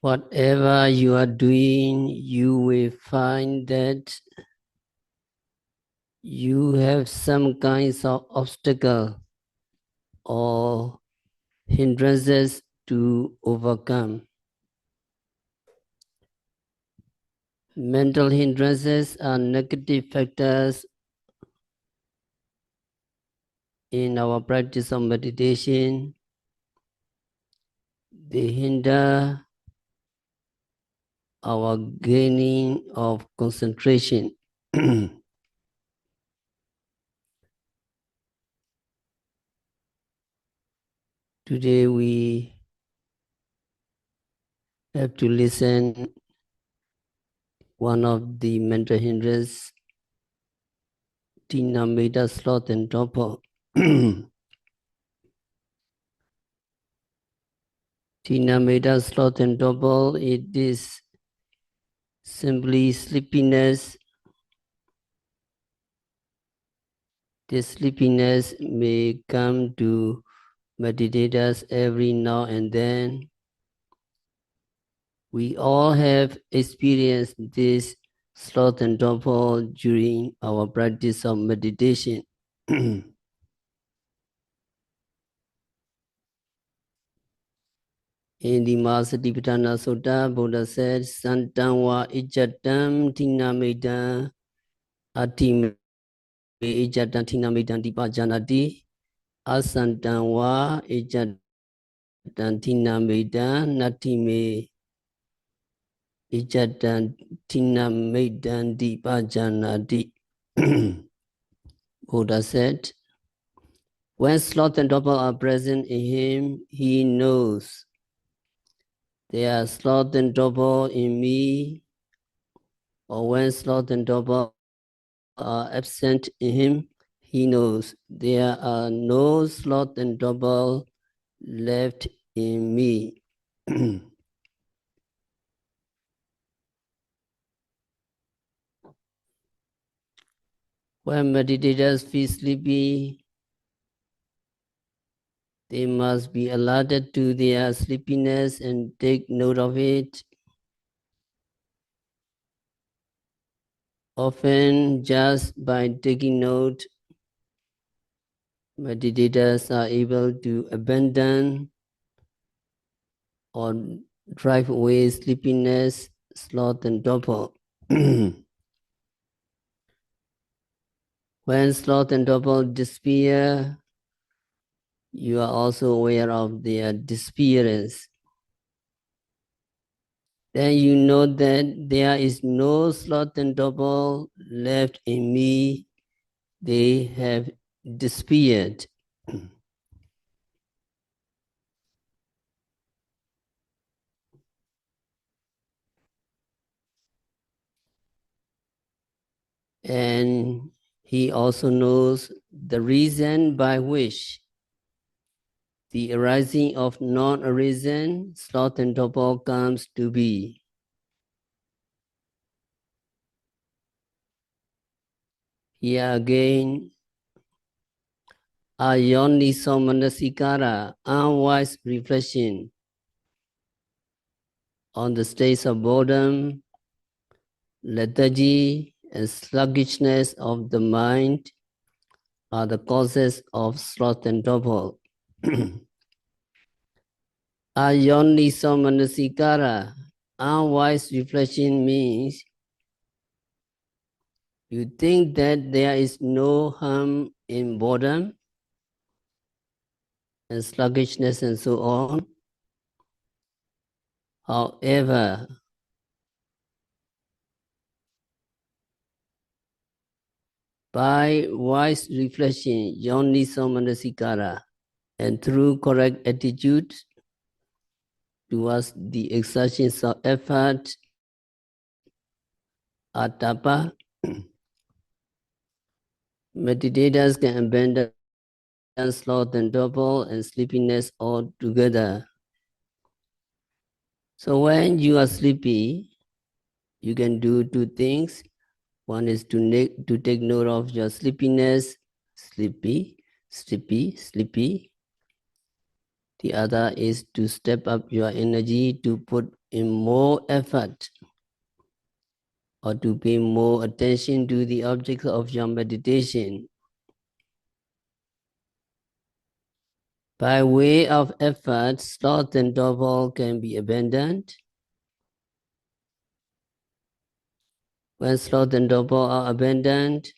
Whatever you are doing, you will find that you have some kinds of obstacle or hindrances to overcome. Mental hindrances are negative factors in our practice of meditation. They hinder our gaining of concentration. Today we have to listen one of the mental hindrances, Tina Meda Sloth and Torpor. Tina Meda Sloth and Torpor, it is simply sleepiness. This sleepiness may come to meditators every now and then. We all have experienced this sloth and torpor during our practice of meditation. In the Satipatthana Sutta, Buddha said, Santam wa ijatam tinamedam atime ijatam tinamedam dipajanati asantam wa ijatam tinamedam natime ijatam tinamedam dipajanati. Buddha said, when sloth and torpor are present in him, he knows there are sloth and torpor in me, or when sloth and torpor are absent in him, he knows there are no sloth and torpor left in me. When meditators feel sleepy, they must be alerted to their sleepiness and take note of it. Often, just by taking note, meditators are able to abandon or drive away sleepiness, sloth, and torpor. When sloth and torpor disappear, you are also aware of their disappearance. Then you know that there is no sloth and torpor left in me. They have disappeared. And he also knows the reason by which the arising of non-arisen sloth and torpor comes to be. Here again, ayoniso manasikara, unwise reflection on the states of boredom, lethargy, and sluggishness of the mind are the causes of sloth and torpor. Ayoniso manasikara, unwise reflection means you think that there is no harm in boredom and sluggishness and so on. However, by wise reflection, yoniso manasikara, and through correct attitude towards the exertions of effort, atapa, meditators can abandon sloth and torpor and sleepiness altogether. So when you are sleepy, you can do two things. One is to take note of your sleepiness, sleepy, sleepy, sleepy. The other is to step up your energy to put in more effort or to pay more attention to the object of your meditation. By way of effort, sloth and torpor can be abandoned. When sloth and torpor are abandoned,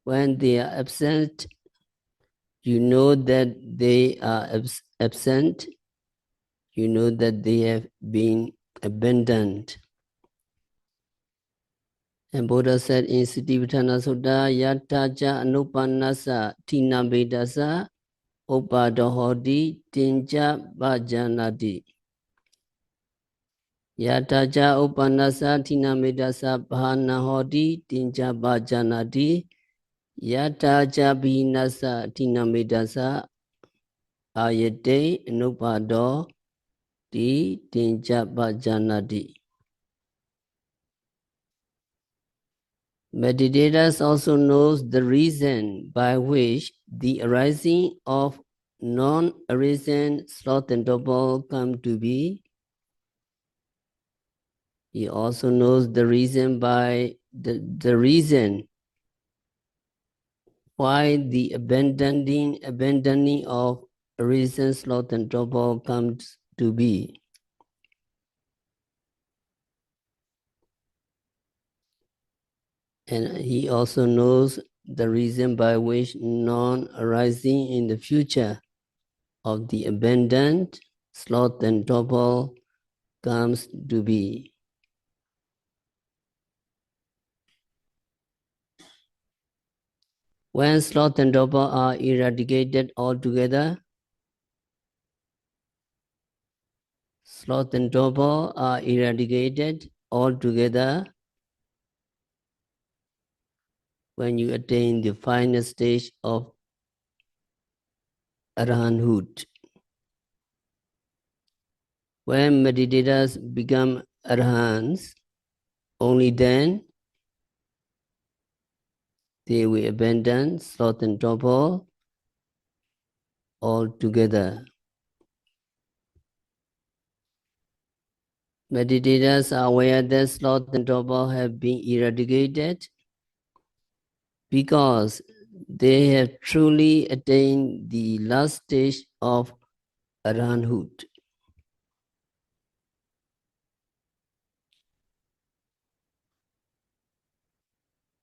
when they are absent, you know that they are absent. You know that they have been abandoned. And Buddha said in Satipatthana Sutta, Yataja anupanasa tina vedasa upadahodi tinja bhajanati. Yataja upanasa tina vedasa bhanahodi tinja bhajanati. Yataja bhinasa tina vedasa ayate anupado di tinja bhajanati. Meditators also knows the reason by which the arising of non-arisen sloth and torpor come to be. He also knows the reason by the reason why the abandoning of arisen sloth and torpor comes to be. And he also knows the reason by which non-arising in the future of the abandoned sloth and torpor comes to be. When sloth and torpor are eradicated altogether, sloth and torpor are eradicated altogether when you attain the final stage of arahanthood. When meditators become arahants, only then they will abandon sloth and torpor altogether. Meditators are aware that sloth and torpor have been eradicated because they have truly attained the last stage of arahanthood.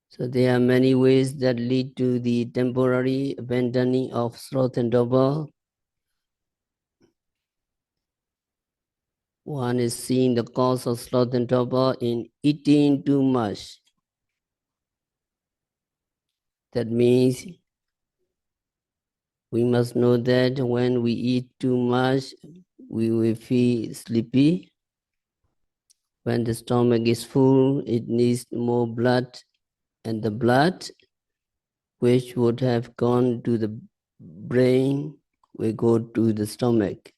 So there are many ways that lead to the temporary abandoning of sloth and torpor. One is seeing the cause of sloth and torpor in eating too much. That means we must know that when we eat too much, we will feel sleepy. When the stomach is full, it needs more blood, and the blood, which would have gone to the brain, will go to the stomach.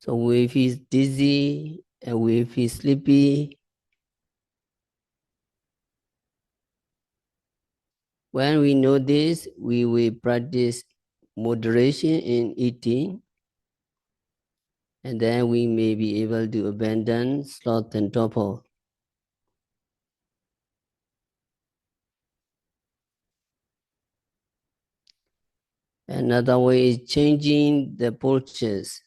So we feel dizzy and we feel sleepy. When we know this, we will practice moderation in eating, and then we may be able to abandon sloth and torpor. Another way is changing the postures.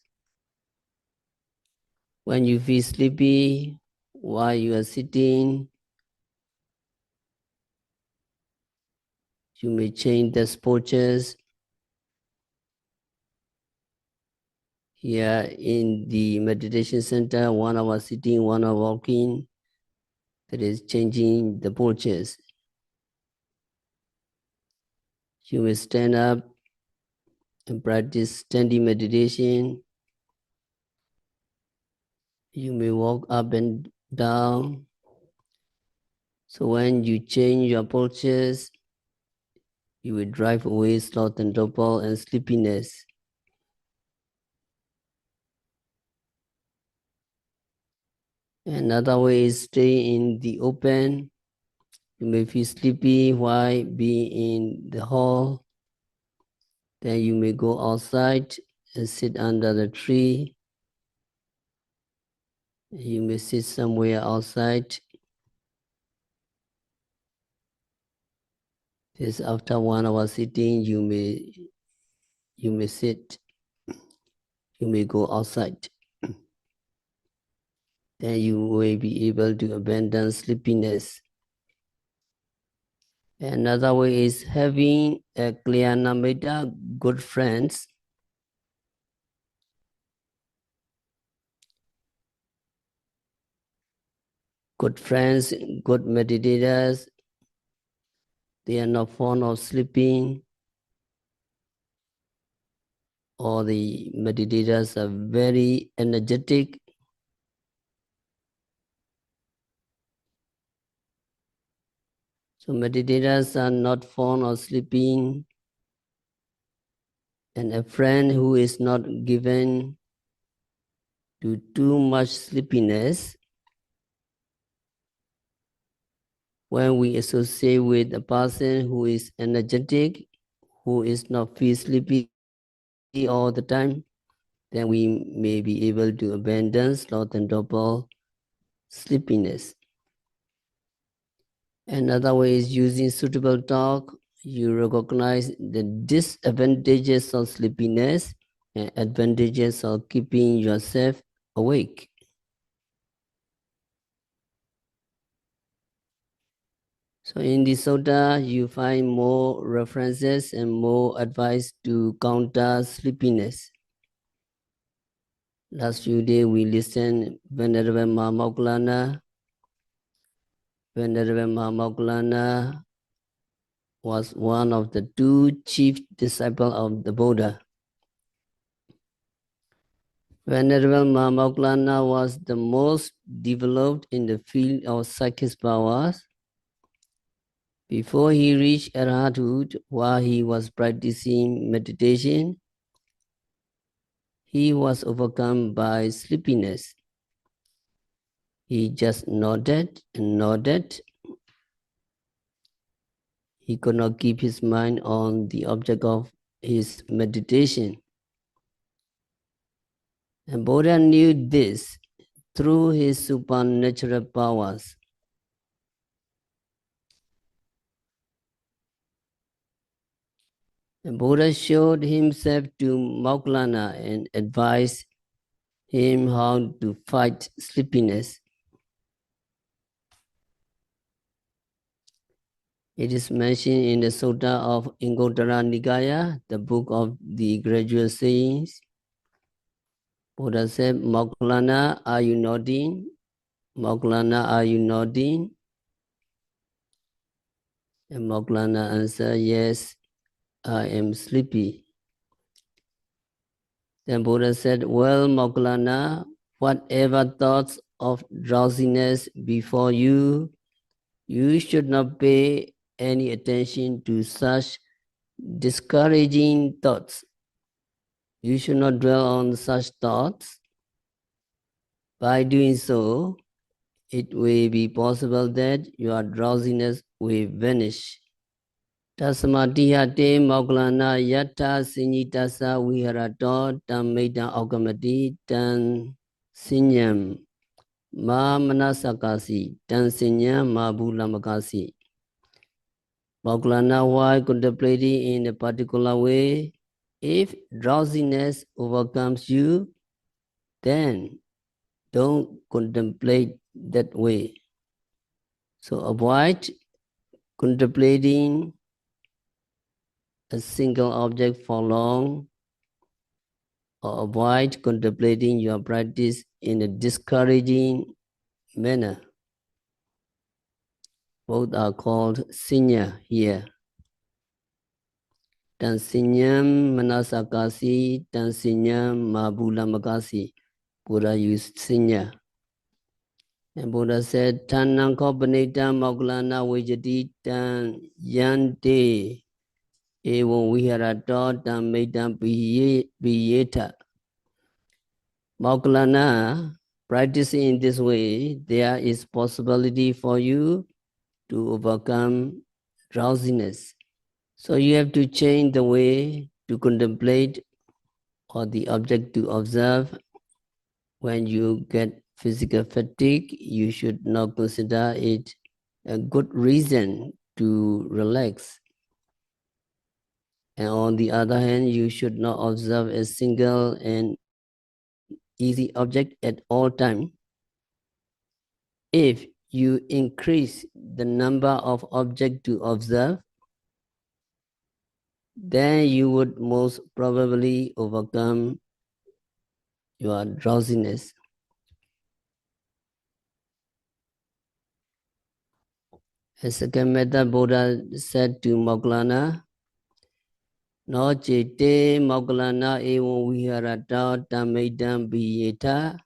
When you feel sleepy while you are sitting, you may change the postures. Here in the meditation center, one hour sitting, 1 hour walking, that is changing the postures. You may stand up and practice standing meditation. You may walk up and down. So when you change your postures, you will drive away sloth and torpor and sleepiness. Another way is stay in the open. You may feel sleepy while being in the hall. Then you may go outside and sit under the tree. You may sit somewhere outside. This after 1 hour sitting, you may sit. You may go outside. Then you will be able to abandon sleepiness. Another way is having a Kalyanamitta, good friends. Good friends, good meditators. They are not fond of sleeping, or the meditators are very energetic. So meditators are not fond of sleeping, and a friend who is not given to too much sleepiness, when we associate with a person who is energetic, who is not feel sleepy all the time, then we may be able to abandon sloth and torpor, sleepiness. Another way is using suitable talk. You recognize the disadvantages of sleepiness and advantages of keeping yourself awake. So in the sutta, you find more references and more advice to counter sleepiness. Last few days we listened Venerable Mahamoggallana. Venerable Mahamoggallana was one of the 2 chief disciples of the Buddha. Venerable Mahamoggallana was the most developed in the field of psychic powers. Before he reached Arhathood, while he was practicing meditation, he was overcome by sleepiness. He just nodded and nodded. He could not keep his mind on the object of his meditation. And Buddha knew this through his supernatural powers. The Buddha showed himself to Moggallana and advised him how to fight sleepiness. It is mentioned in the Sutta of Anguttara Nikaya, the book of the gradual sayings. Buddha said, Moggallana, are you nodding? Moggallana, are you nodding? And Moggallana answered, yes, I am sleepy. Then Buddha said, well, Moggallana, whatever thoughts of drowsiness before you, you should not pay any attention to such discouraging thoughts. You should not dwell on such thoughts. By doing so, it will be possible that your drowsiness will vanish. Tasamatihate Moggallana Yatta Sinyitasa Viharato Tammetan Aukamati Tan Sinyam Ma Manasakasi Tan Sinyam Ma Bulamakasi. Moggallana, while contemplating in a particular way, if drowsiness overcomes you, then don't contemplate that way. So avoid contemplating a single object for long, or avoid contemplating your practice in a discouraging manner. Both are called sinya here. Tansinyam manasakasi, tansinyam mabulamakasi. Buddha used sinya. And Buddha said, Tanang kopanita Moggallana vijati tan yante evo viharato tan metam piyeta. Moggallana, practicing in this way, there is possibility for you to overcome drowsiness. So you have to change the way to contemplate or the object to observe. When you get physical fatigue, you should not consider it a good reason to relax. And on the other hand, you should not observe a single and easy object at all times. If you increase the number of objects to observe, then you would most probably overcome your drowsiness. A second method, Buddha said to Moggallana, No chete Moggallana evam viharata tamidam biyeta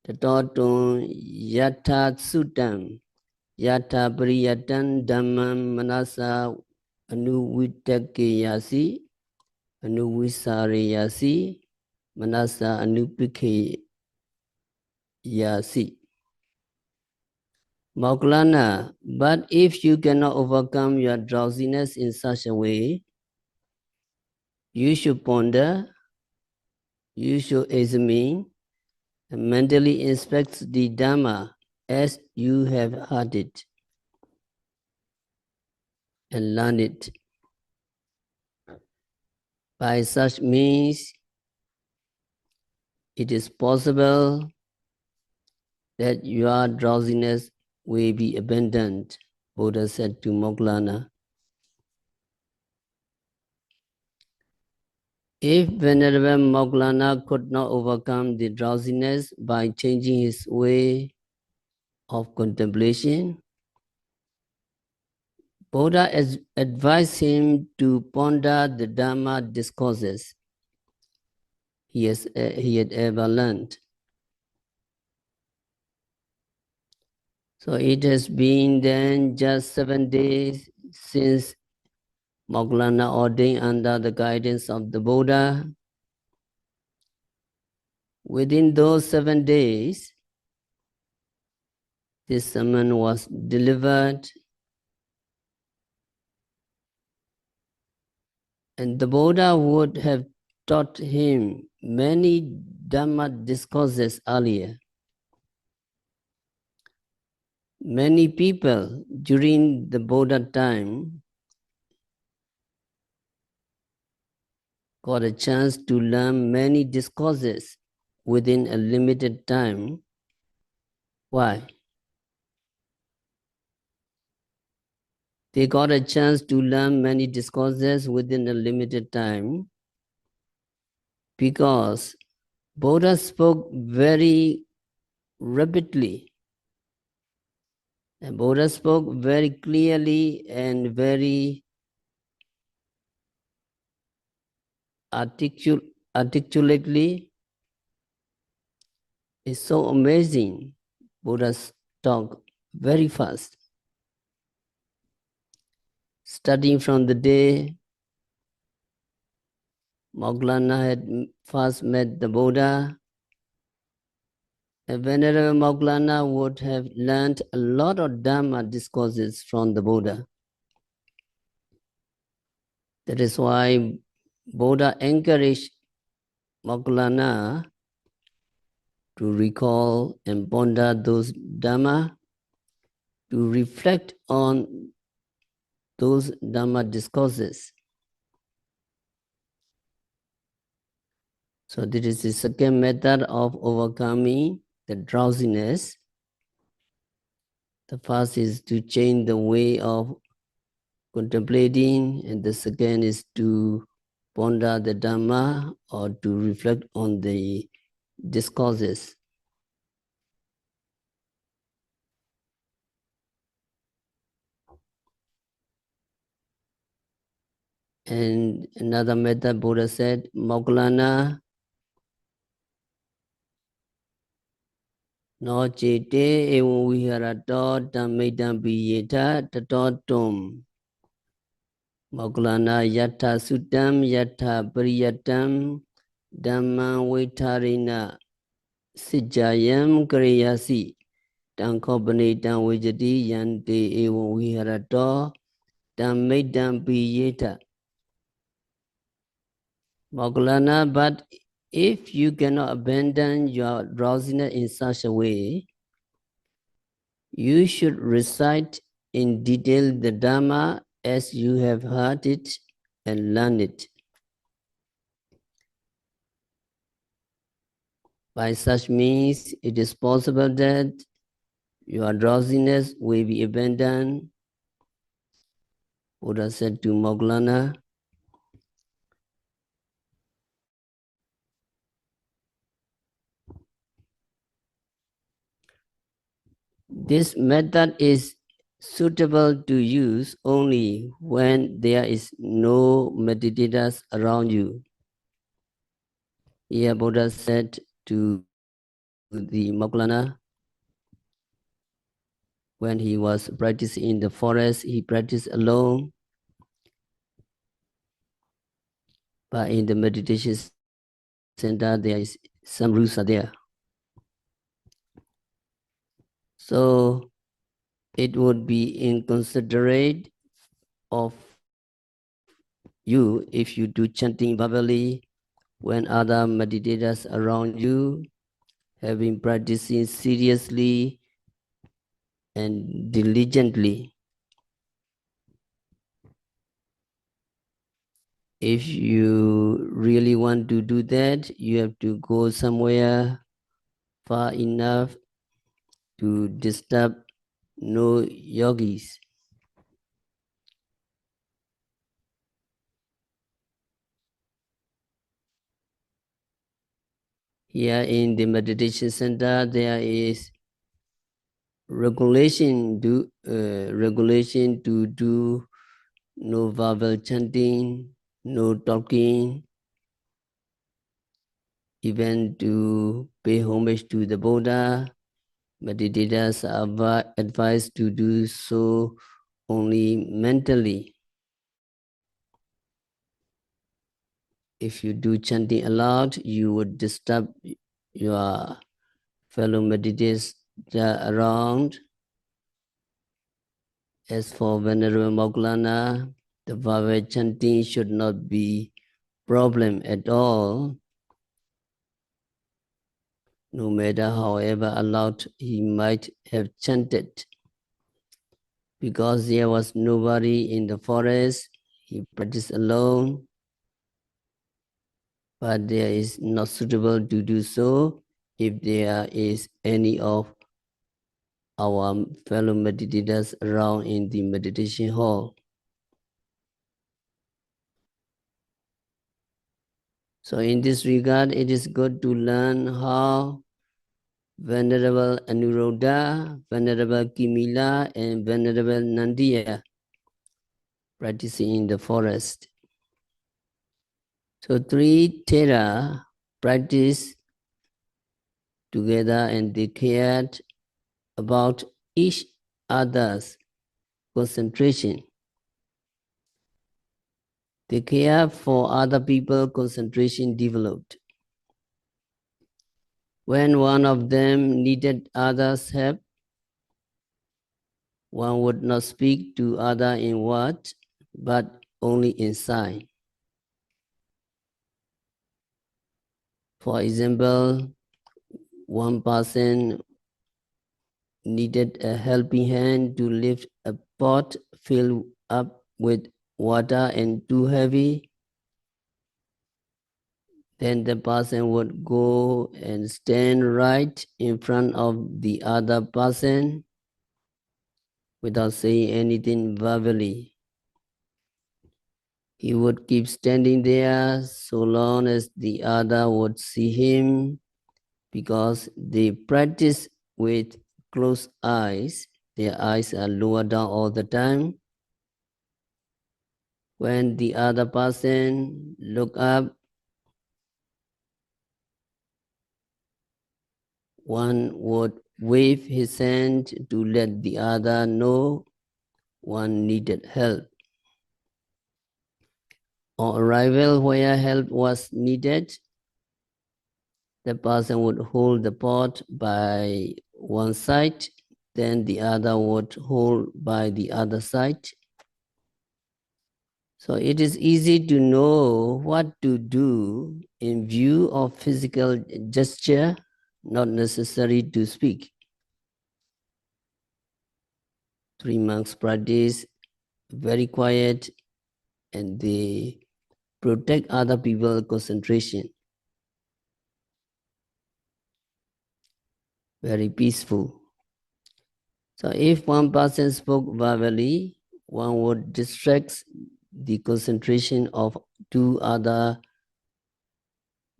tatotun yatha suttam yatha priyatan dhammam manasa anuvitakeyasi anuvisareyasi manasa anupikeyasi. Moggallana, but if you cannot overcome your drowsiness in such a way, you should ponder, you should examine, and mentally inspect the Dhamma as you have heard it and learn it. By such means, it is possible that your drowsiness will be abandoned, Buddha said to Moggallana. If Venerable Moggallana could not overcome the drowsiness by changing his way of contemplation, Buddha advised him to ponder the Dhamma discourses he had ever learned. So it has been then just 7 days since Moggallana ordained under the guidance of the Buddha. Within those 7 days, this sermon was delivered, and the Buddha would have taught him many Dhamma discourses earlier. Many people during the Buddha time got a chance to learn many discourses within a limited time. Why? They got a chance to learn many discourses within a limited time because Buddha spoke very rapidly. And Buddha spoke very clearly and very articulately. It's so amazing. Buddha's talk very fast. Starting from the day Moggallana had first met the Buddha, Venerable Moggallana would have learned a lot of Dhamma discourses from the Buddha. That is why Buddha encouraged Moggallana to recall and ponder those Dhamma, to reflect on those Dhamma discourses. So this is the second method of overcoming the drowsiness. The first is to change the way of contemplating, and the second is to ponder the Dhamma or to reflect on the discourses. And another method, Buddha said, Moggallana, no chete evam viharato dhammidam biyeta tatotum. Moggallana yatha suttam yatha pariyatam dhammam vitarina sijjayam kariyasi tankopanitam vijati yante evam viharato dhammidam biyeta. Moggallana, but if you cannot abandon your drowsiness in such a way, you should recite in detail the Dhamma as you have heard it and learned it. By such means, it is possible that your drowsiness will be abandoned. Buddha said to Moggallana, this method is suitable to use only when there is no meditators around you. Here Buddha said to the Moggallana, when he was practicing in the forest, he practiced alone, but in the meditation center, there is some rules are there. So it would be inconsiderate of you if you do chanting verbally when other meditators around you have been practicing seriously and diligently. If you really want to do that, you have to go somewhere far enough to disturb no yogis. Here in the meditation center, there is regulation to do no verbal chanting, no talking, even to pay homage to the Buddha. Meditators are advised to do so only mentally. If you do chanting aloud, you would disturb your fellow meditators around. As for Venerable Moggallana, the verbal chanting should not be problem at all. No matter however aloud he might have chanted. Because there was nobody in the forest, he practiced alone, but there is not suitable to do so if there is any of our fellow meditators around in the meditation hall. So in this regard, it is good to learn how Venerable Anuruddha, Venerable Kimila, and Venerable Nandiya practicing in the forest. So three Thera practiced together and they cared about each other's concentration. They care for other people, concentration developed. When one of them needed others' help, one would not speak to other in words, but only in sign. For example, one person needed a helping hand to lift a pot filled up with water and too heavy. Then the person would go and stand right in front of the other person without saying anything verbally. He would keep standing there so long as the other would see him, because they practice with closed eyes. Their eyes are lowered down all the time. When the other person look up, one would wave his hand to let the other know one needed help. On arrival where help was needed, the person would hold the pot by one side, then the other would hold by the other side. So it is easy to know what to do in view of physical gesture, not necessary to speak. 3 monks practice very quiet and they protect other people's concentration. Very peaceful. So if one person spoke verbally, one would distract the concentration of 2 other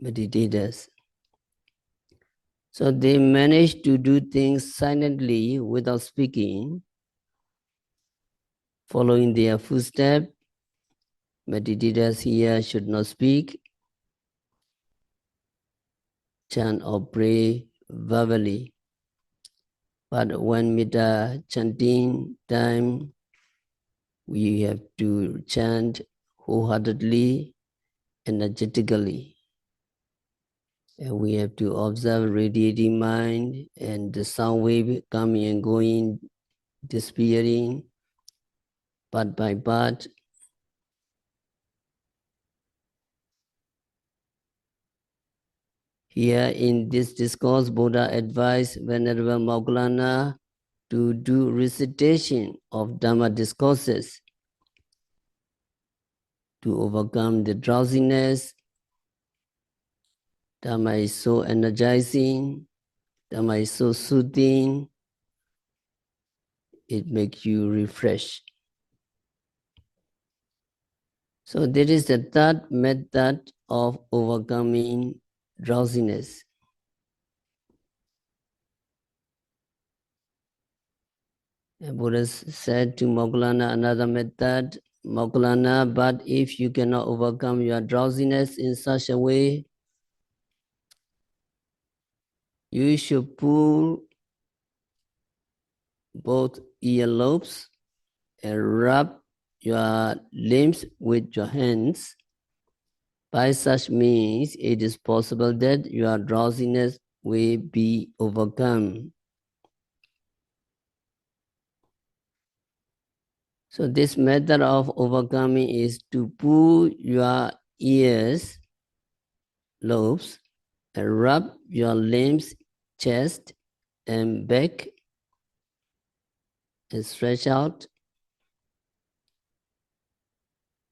meditators. So they managed to do things silently without speaking, following their footsteps. Meditators here should not speak, chant or pray verbally. But when metta chanting time, we have to chant wholeheartedly, energetically. And we have to observe radiating mind and the sound wave coming and going, disappearing, part by part. Here in this discourse, Buddha advised Venerable Moggallana to do recitation of Dhamma discourses to overcome the drowsiness. Dhamma is so energizing, Dhamma is so soothing, it makes you refresh. So there is the third method of overcoming drowsiness. The Buddha said to Moggallana another method, Moggallana, but if you cannot overcome your drowsiness in such a way, you should pull both earlobes and rub your limbs with your hands. By such means, it is possible that your drowsiness will be overcome. So this method of overcoming is to pull your ears, lobes, and rub your limbs, chest, and back, and stretch out.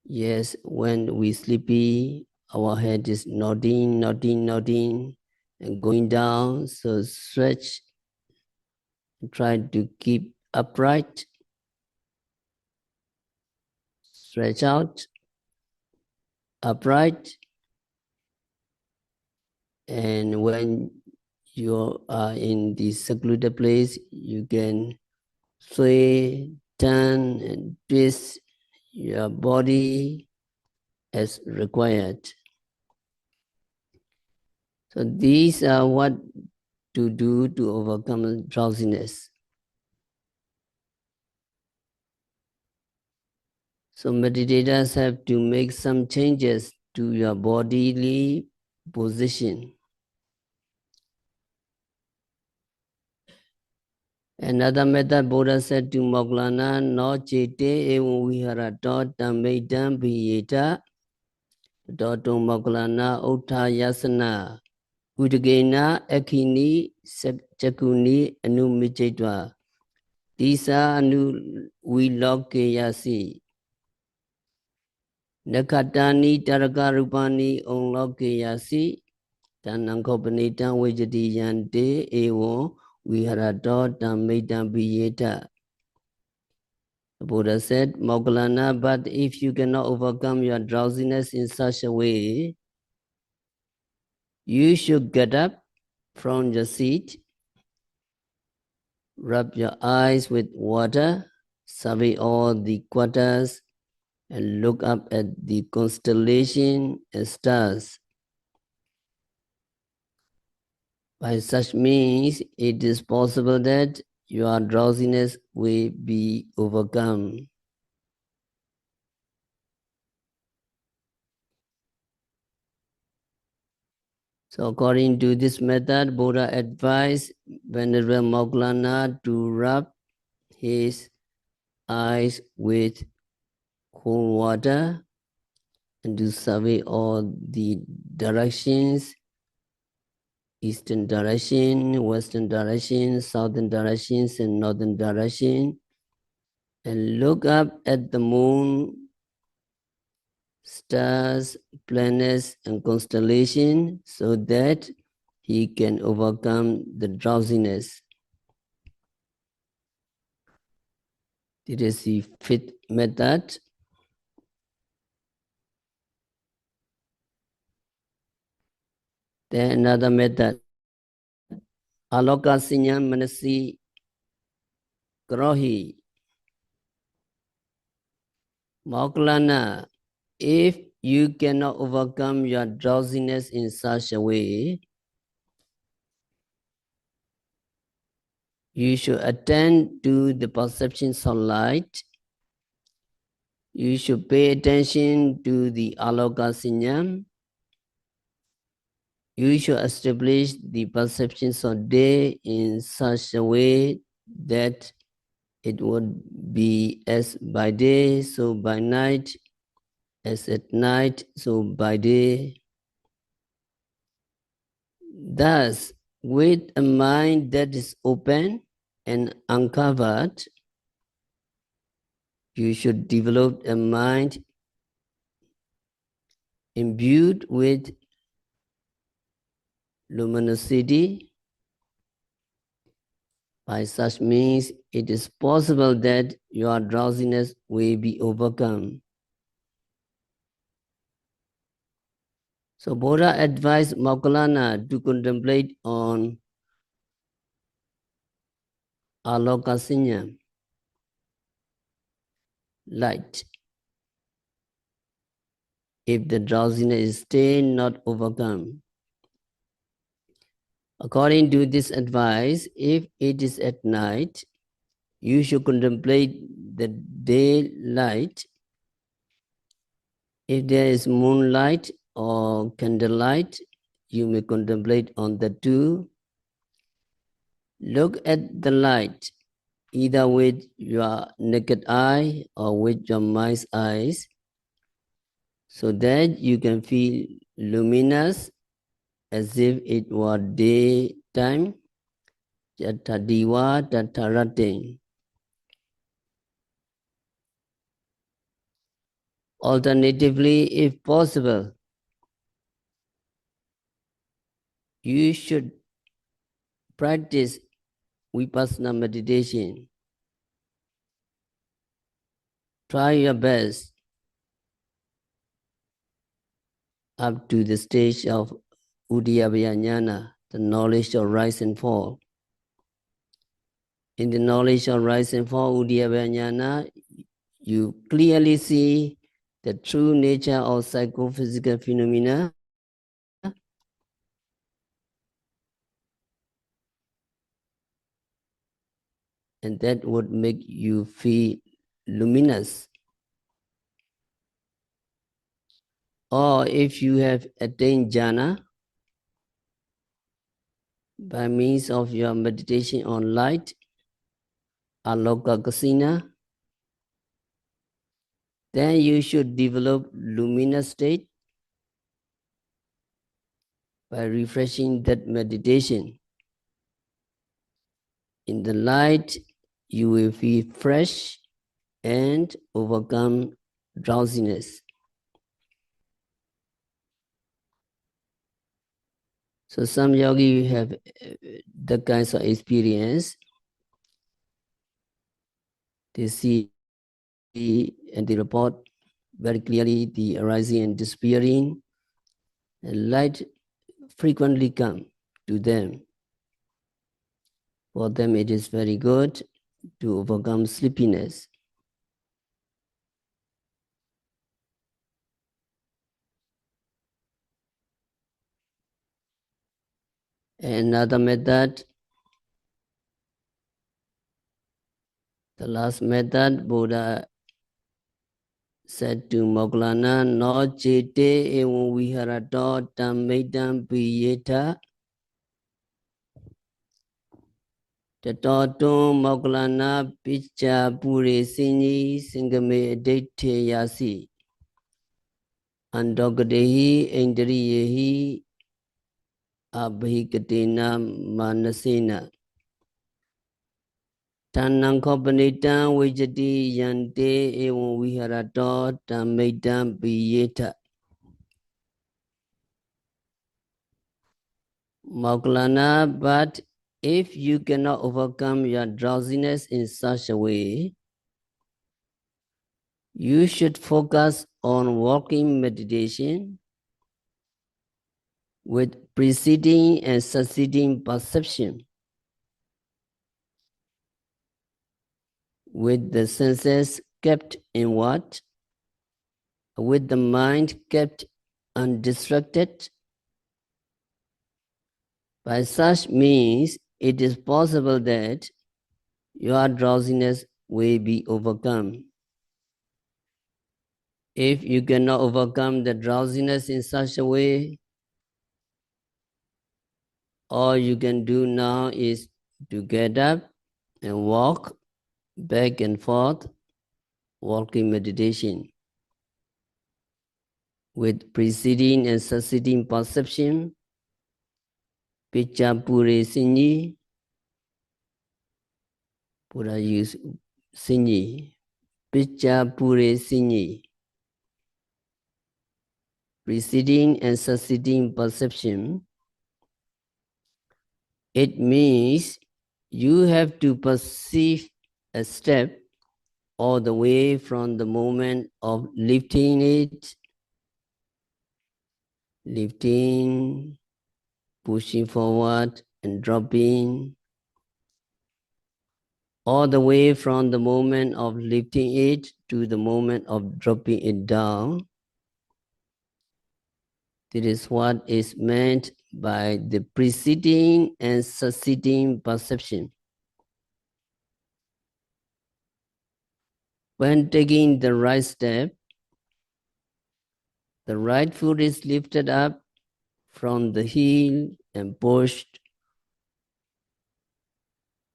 Yes, when we sleepy, our head is nodding, and going down. So stretch, try to keep upright, stretch out, upright. And when you are in the secluded place, you can sway, turn, and twist your body as required. So these are what to do to overcome drowsiness. So meditators have to make some changes to your bodily position. Another method Buddha said to Moggallana, no chete evam viharato tammetam bhiyeta Doto Moggallana Uttha Yasana Udagena Akini Chakuni Anumijitva Disa Anu Vilokeyasi Nakatani Tarakarupani Onlokeyasi Tanangkopanitam Vijati Yante Evo Viharato Tammetam Bhiyeta. The Buddha said, Moggallana, but if you cannot overcome your drowsiness in such a way, you should get up from your seat, rub your eyes with water, survey all the quarters, and look up at the constellation and stars. By such means, it is possible that your drowsiness will be overcome. So according to this method, Buddha advised Venerable Moggallana to rub his eyes with cold water and to survey all the directions, eastern direction, western direction, southern directions, and northern direction, and look up at the moon, stars, planets, and constellation so that he can overcome the drowsiness. It is the fifth method. Then another method, Aloka Sinya Manasi Grohi Mauklana. If you cannot overcome your drowsiness in such a way, you should attend to the perceptions of light. You should pay attention to the Aloka Sinyam. You should establish the perceptions of day in such a way that it would be as by day, so by night, as at night, so by day. Thus, with a mind that is open and uncovered, you should develop a mind imbued with luminosity. By such means, it is possible that your drowsiness will be overcome. So Buddha advised Moggallana to contemplate on Alokasinya, light. If the drowsiness is still not overcome. According to this advice, if it is at night, you should contemplate the daylight. If there is moonlight or candlelight, you may contemplate on the two. Look at the light, either with your naked eye or with your mind's eyes, so that you can feel luminous as if it were daytime. Jatadiwa tatarate. Alternatively, if possible, you should practice vipassana meditation. Try your best up to the stage of Uddiyabhaya Jnana, the knowledge of rise and fall. In the knowledge of rise and fall, Uddiyabhaya Jnana, you clearly see the true nature of psychophysical phenomena, and that would make you feel luminous. Or if you have attained jhana, by means of your meditation on light, alokakasina, then you should develop luminous state by refreshing that meditation. In the light, you will feel fresh and overcome drowsiness. So some yogi have that kinds of experience. They see and they report very clearly the arising and disappearing, and light frequently come to them. For them, it is very good to overcome sleepiness. Another method, the last method, Buddha said to Moggallana, no chete evam viharato tam medam piyeta. Tatotum Moklana Picha Puri Sini Singame Date Yasi Andogadehi Indriyehi Abhikatena Manasena Tanang Kopanitan Vijati Yante Ewan Viharato Tamaitam Biyeta Moklana, but if you cannot overcome your drowsiness in such a way, you should focus on walking meditation with preceding and succeeding perception, with the senses kept inward, with the mind kept undistracted. By such means, it is possible that your drowsiness will be overcome. If you cannot overcome the drowsiness in such a way, all you can do now is to get up and walk back and forth, walking meditation with preceding and succeeding perception, Pichapure Sinyi, Pura use Sinyi, Pichapure Sinyi, preceding and succeeding perception. It means you have to perceive a step all the way from the moment of lifting it, lifting, pushing forward and dropping, all the way from the moment of lifting it to the moment of dropping it down. This is what is meant by the preceding and succeeding perception. When taking the right step, the right foot is lifted up from the heel and pushed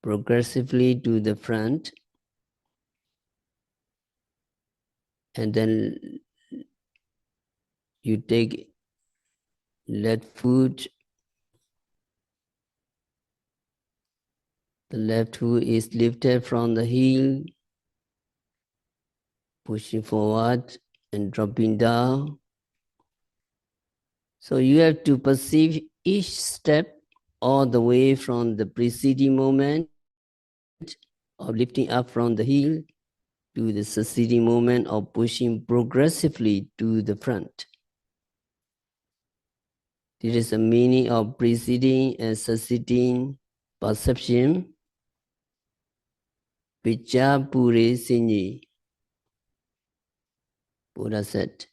progressively to the front, and then you take left foot, the left foot is lifted from the heel, pushing forward and dropping down. So you have to perceive each step all the way from the preceding moment of lifting up from the heel to the succeeding moment of pushing progressively to the front. This is the meaning of preceding and succeeding perception. Pichapure Sinyi, Buddha said.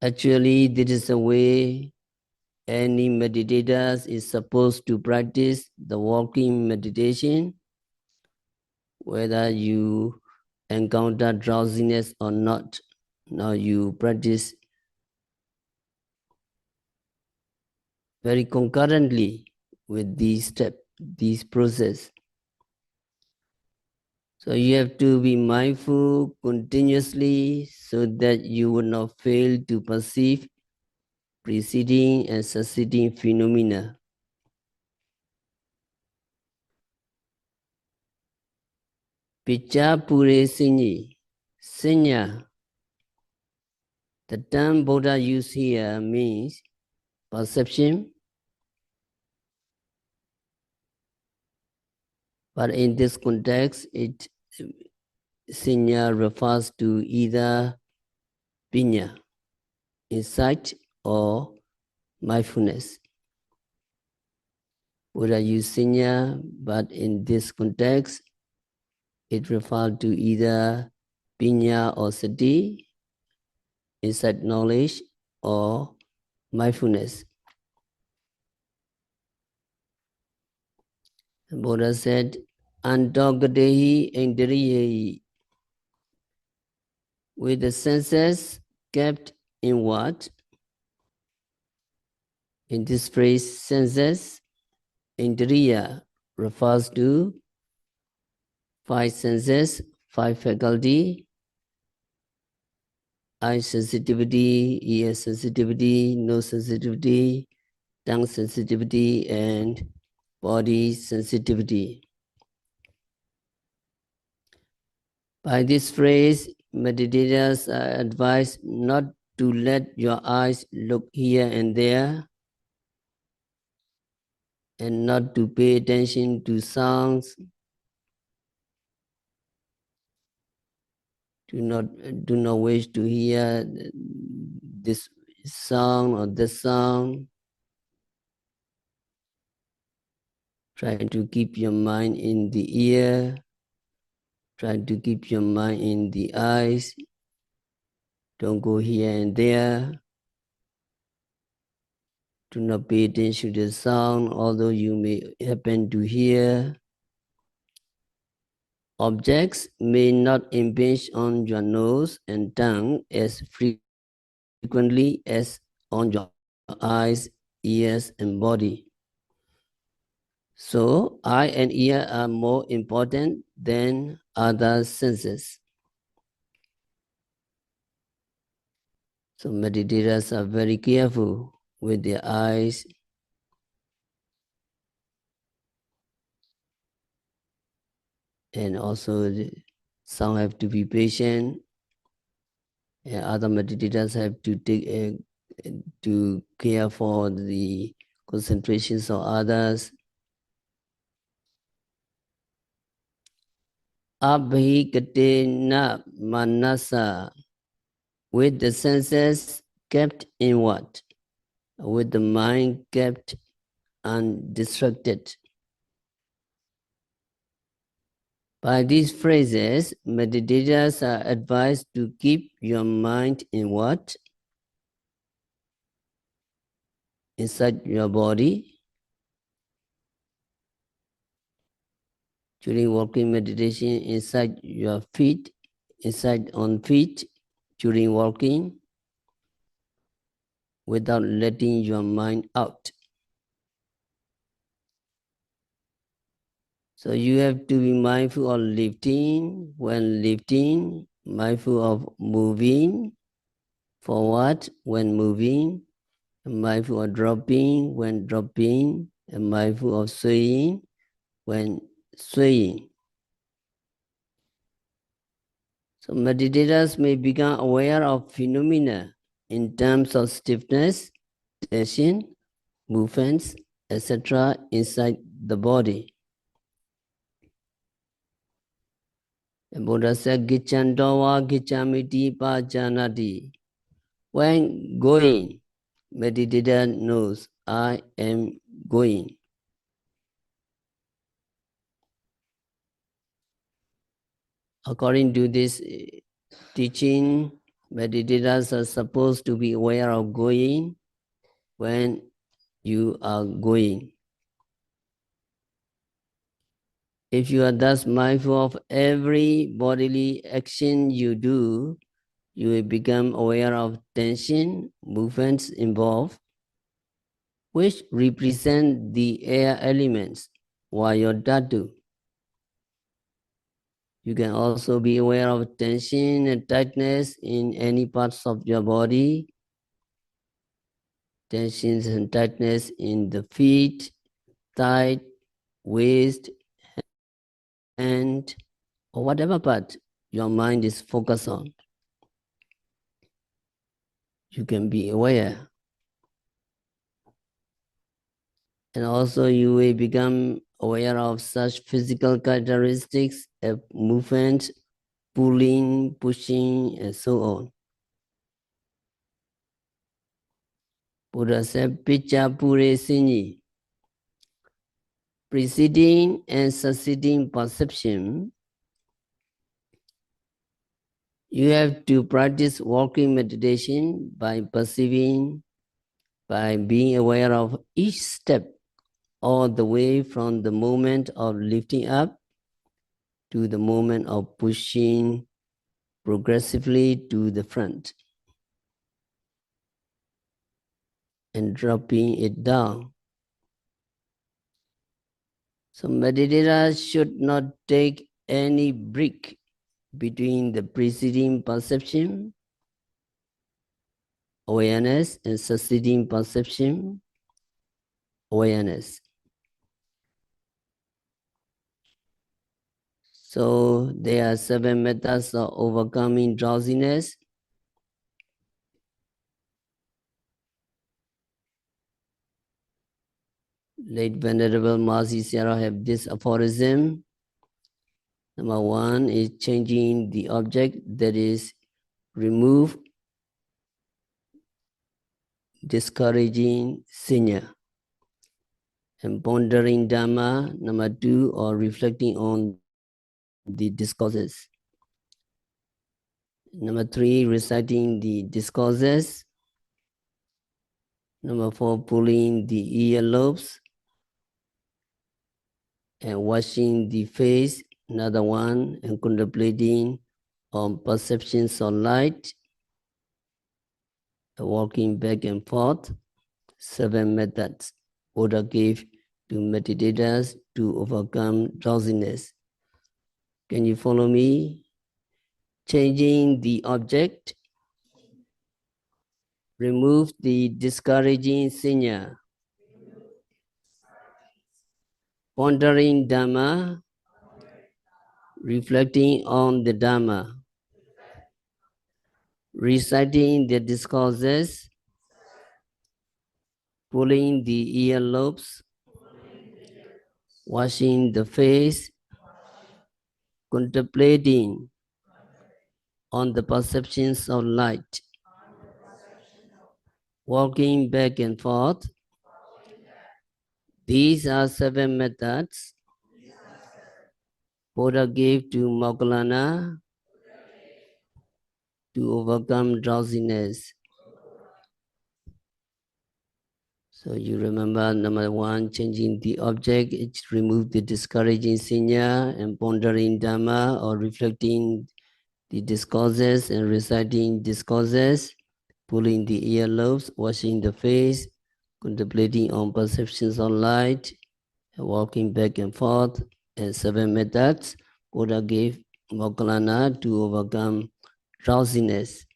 Actually, this is the way any meditators is supposed to practice the walking meditation, whether you encounter drowsiness or not. Now you practice very concurrently with these steps, these process. So you have to be mindful continuously so that you will not fail to perceive preceding and succeeding phenomena. Pichapure Sinyi, Sinya. The term Buddha used here means perception, but in this context, Sinya refers to either pinya, insight, or mindfulness. Buddha used Sinya, but in this context, it refers to either pinya or sati, insight knowledge, or mindfulness. The Buddha said, Antogadehi indriyehi, with the senses kept inward. In this phrase, senses Indriya refers to 5 senses, 5 faculty, eye sensitivity, ear sensitivity, nose sensitivity, tongue sensitivity, and body sensitivity. By this phrase, meditators are advised not to let your eyes look here and there, and not to pay attention to sounds. Do not wish to hear this sound or this sound. Try to keep your mind in the ear. Try to keep your mind in the eyes. Don't go here and there. Do not pay attention to the sound, although you may happen to hear. Objects may not impinge on your nose and tongue as frequently as on your eyes, ears, and body. So, eye and ear are more important than other senses. So, meditators are very careful with their eyes, and also some have to be patient, and other meditators have to to care for the concentrations of others. Abhikatena manasa, with the senses kept inward, with the mind kept undistracted. By these phrases, meditators are advised to keep your mind inward, inside your body. During walking meditation, inside your feet, inside on feet, during walking, without letting your mind out. So you have to be mindful of lifting, when lifting, mindful of moving forward when moving, and mindful of dropping when dropping, and mindful of swaying when swaying. So meditators may become aware of phenomena in terms of stiffness, tension, movements, etc. inside the body. The Buddha said, Gichandawa Gichamiti Pajanati. When going, meditator knows, I am going. According to this teaching, meditators are supposed to be aware of going when you are going. If you are thus mindful of every bodily action you do, you will become aware of tension, movements involved, which represent the air elements, vaya dhatu. You can also be aware of tension and tightness in any parts of your body, tensions and tightness in the feet, thigh, waist, hand, or whatever part your mind is focused on. You can be aware. And also you will become aware of such physical characteristics of movement, pulling, pushing, and so on. Buddha said, Picha Pure Sinyi. Preceding and succeeding perception, you have to practice walking meditation by perceiving, by being aware of each step all the way from the moment of lifting up to the moment of pushing progressively to the front and dropping it down. So meditators should not take any break between the preceding perception, awareness, and succeeding perception, awareness. So there are 7 methods of overcoming drowsiness. Late Venerable Marcy Sarah have this aphorism. Number 1 is changing the object, that is, remove discouraging signal. And pondering Dhamma, number 2, or reflecting on the discourses. Number 3, reciting the discourses. Number 4, pulling the earlobes and washing the face. Another one, and contemplating on perceptions of light, walking back and forth. 7 methods Buddha gave to meditators to overcome drowsiness. Can you follow me? Changing the object, remove the discouraging signal. Pondering Dhamma, reflecting on the Dhamma. Reciting the discourses, pulling the earlobes, washing the face, contemplating on the perceptions of light, walking back and forth. These are 7 methods Buddha gave to Moggallana to overcome drowsiness. So you remember number 1, changing the object, it remove the discouraging signal, and pondering Dhamma or reflecting the discourses and reciting discourses, pulling the earlobes, washing the face, contemplating on perceptions of light, and walking back and forth, and 7 methods Buddha gave Moggallana to overcome drowsiness.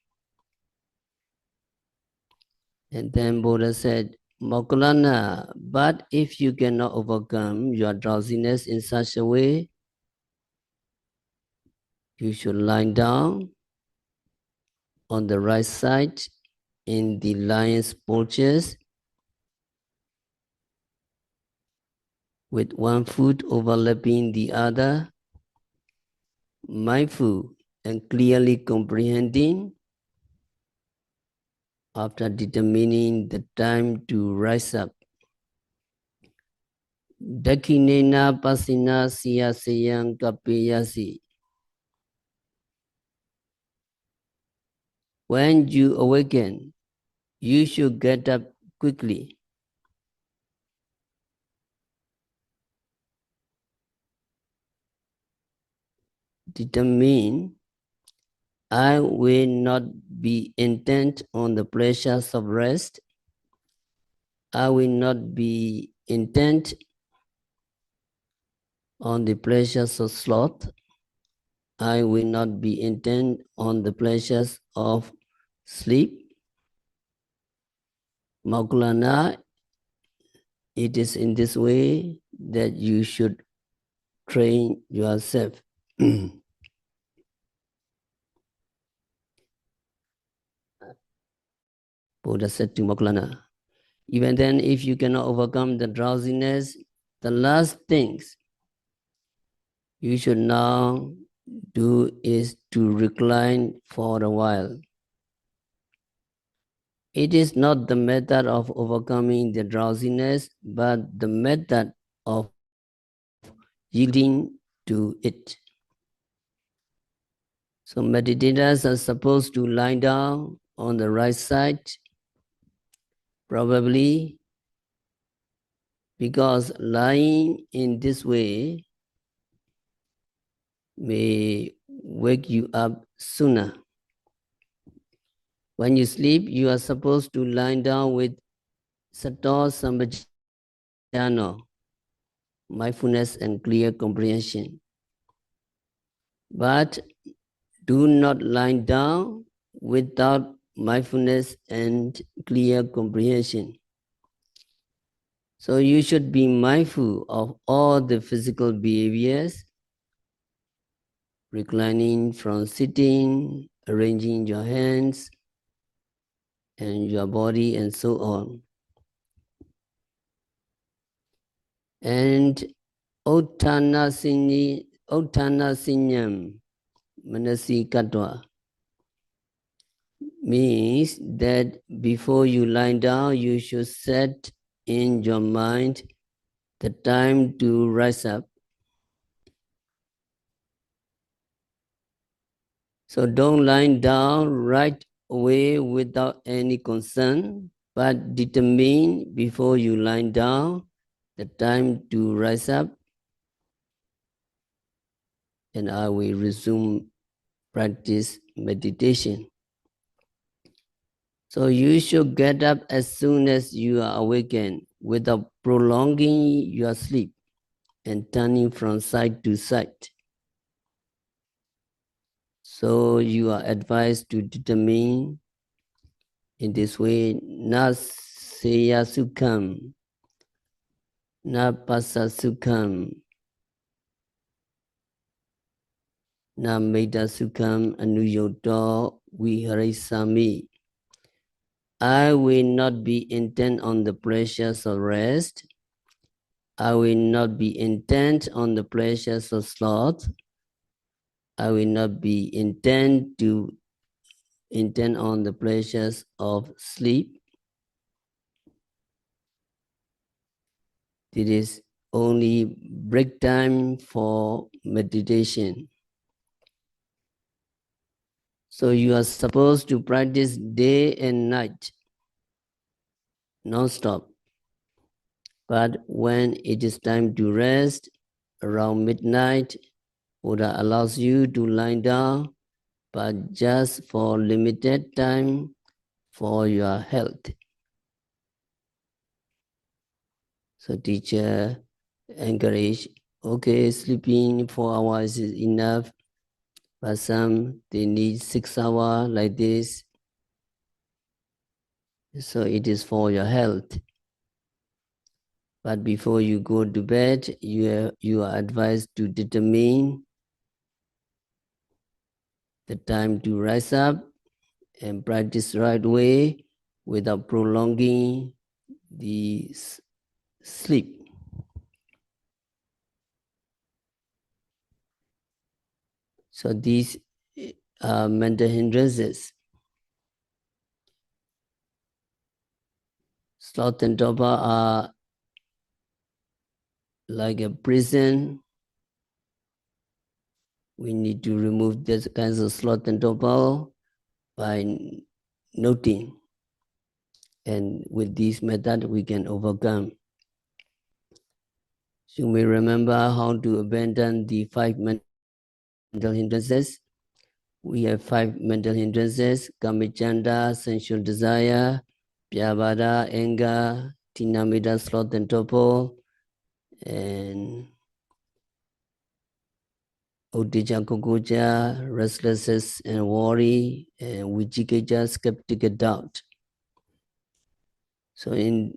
And then Buddha said, Moggallana, but if you cannot overcome your drowsiness in such a way, you should lie down on the right side in the lion's porches with one foot overlapping the other, mindful and clearly comprehending. After determining the time to rise up, Dakinena pasina siya siyang kapiyasi. When you awaken, you should get up quickly. Determine, I will not be intent on the pleasures of rest. I will not be intent on the pleasures of sloth. I will not be intent on the pleasures of sleep. Moggallana, it is in this way that you should train yourself. Buddha said to Moggallana, even then, if you cannot overcome the drowsiness, the last things you should now do is to recline for a while. It is not the method of overcoming the drowsiness, but the method of yielding to it. So meditators are supposed to lie down on the right side, probably because lying in this way may wake you up sooner. When you sleep, you are supposed to lie down with Sato Sambhajano, mindfulness and clear comprehension. But do not lie down without mindfulness and clear comprehension. So you should be mindful of all the physical behaviors, reclining from sitting, arranging your hands and your body and so on. And Uttana Sinyam Manasi Katwa means that before you lie down, you should set in your mind the time to rise up. So don't lie down right away without any concern, but determine before you lie down the time to rise up, and I will resume practice meditation. So you should get up as soon as you are awakened without prolonging your sleep and turning from side to side. So you are advised to determine in this way, na seya sukham, na pasa sukham, na meta sukham anuyoto viharisami. I will not be intent on the pleasures of rest. I will not be intent on the pleasures of sloth. I will not be intent on the pleasures of sleep. It is only break time for meditation. So you are supposed to practice day and night, non-stop. But when it is time to rest, around midnight, Buddha allows you to lie down, but just for limited time for your health. So teacher encourage, okay, sleeping 4 hours is enough, but some, they need 6 hours like this. So it is for your health. But before you go to bed, you are advised to determine the time to rise up and practice the right way without prolonging the sleep. So these are mental hindrances. Sloth and torpor are like a prison. We need to remove these kinds of sloth and torpor by noting. And with this method, we can overcome. You may remember how to abandon the 5 mental hindrances. We have 5 mental hindrances: kamicchanda, sensual desire, pyabada, anger, tinamida, sloth and torpor, and Udija Kokoja, restlessness and worry, and Vijikaja, skeptical doubt. So in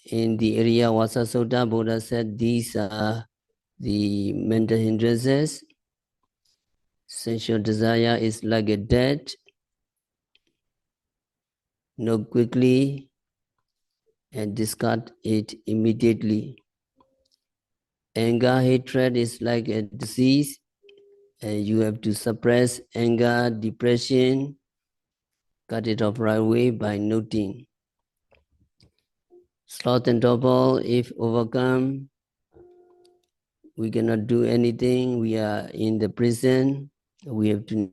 the area Vasa Sutta, Buddha said these are the mental hindrances. Sensual desire is like a debt. Know quickly and discard it immediately. Anger, hatred is like a disease, and you have to suppress anger, depression, cut it off right away by noting. Sloth and torpor, if overcome, we cannot do anything. We are in the prison. We have to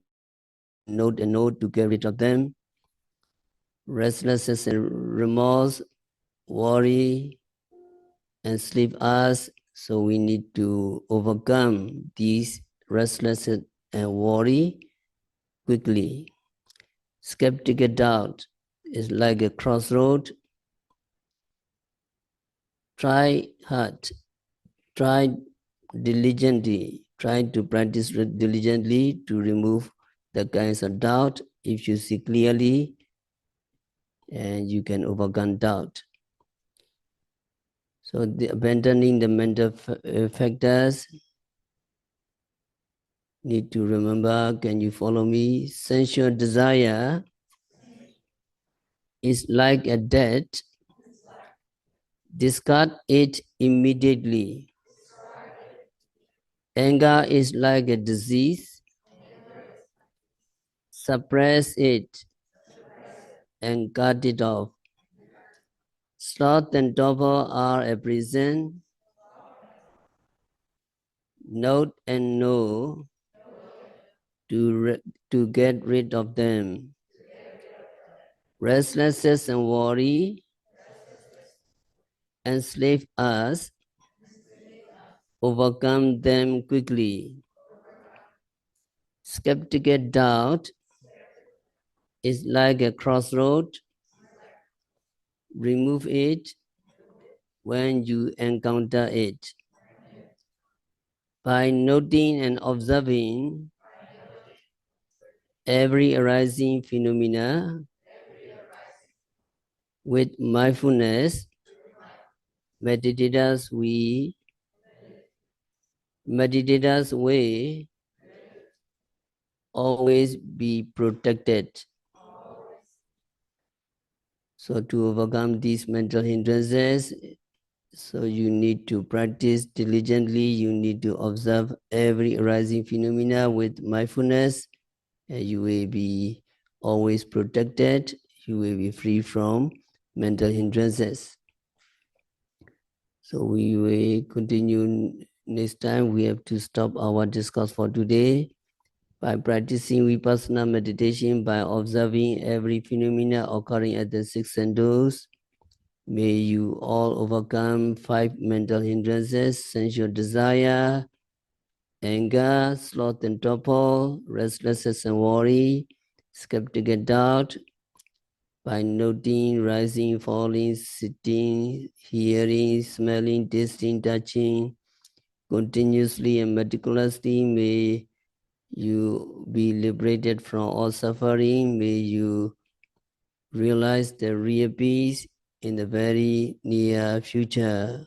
note and note to get rid of them. Restlessness and remorse, worry, and sleep us. So we need to overcome these restlessness and worry quickly. Skeptical doubt is like a crossroad. Try hard try to practice diligently to remove the kinds of doubt. If you see clearly, and you can overcome doubt. So abandoning the mental factors, need to remember, can you follow me? Sensual desire is like a debt. Discard it immediately. Anger is like a disease. Suppress it and cut it off. Sloth and torpor are a prison. Note and know to get rid of them. Restlessness and worry enslave us. Overcome them quickly. Skeptical doubt is like a crossroad. Remove it when you encounter it. By noting and observing every arising phenomena with mindfulness, meditators will always be protected. So to overcome these mental hindrances, so you need to practice diligently, you need to observe every arising phenomena with mindfulness, and you will be always protected, you will be free from mental hindrances. So we will continue next time. We have to stop our discourse for today. By practicing vipassana meditation, by observing every phenomena occurring at the six senses, may you all overcome 5 mental hindrances: sensual desire, anger, sloth and torpor, restlessness and worry, skeptical doubt, by noting, rising, falling, sitting, hearing, smelling, tasting, touching, continuously and meticulously. May you be liberated from all suffering. May you realize the real peace in the very near future.